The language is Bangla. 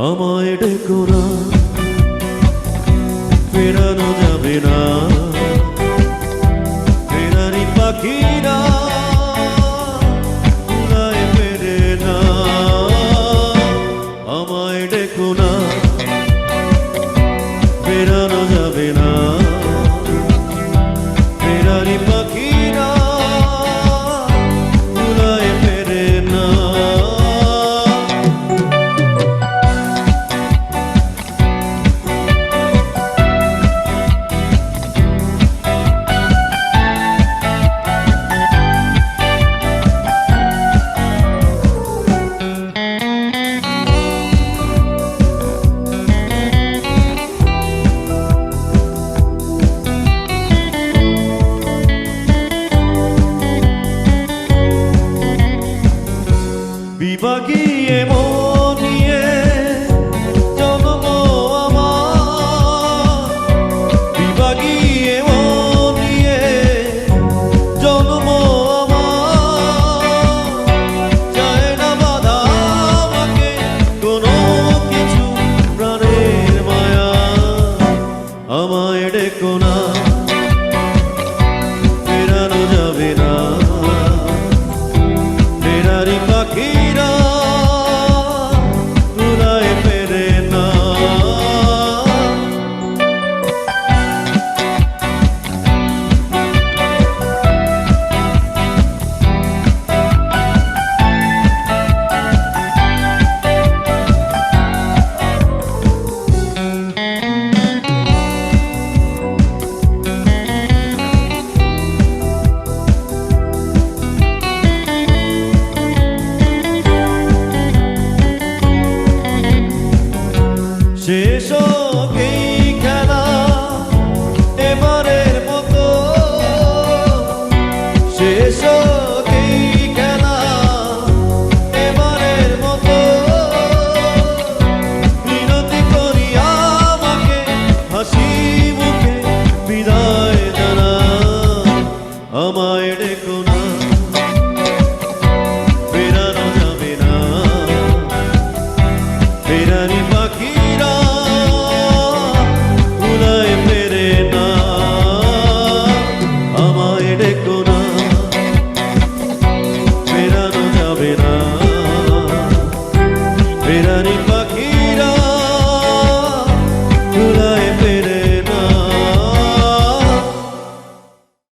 আমায় ডেকো না, ফেরানো যাবে না, ফেরারি পাখিরা উড়ায় ফেরে না। আমায় ডেকো না, ফেরানো যাবে না, ফেরারি পাখিরা উড়ায় ফেরে না। বিভাগীয় মন নিয়ে জন্ম আমার, বিভাগীয় মন নিয়ে জন্ম আমার। চায় না বাধা আমাকে কোনো কিছু, প্রাণের মায়া। আমায় ডেকো না, ফেরানো যাবে না, ফেরারি পাখিরা উড়ায় ফেরে না। শেষ হোক এই খেলা এবারের মতো, শেষ হোক এই খেলা এবারের মতো। বিনতি করি আমাকে হাসি মুখে বিদায় জানা। আমায় ডেকো না, ফেরানো যাবে না, ফেরারি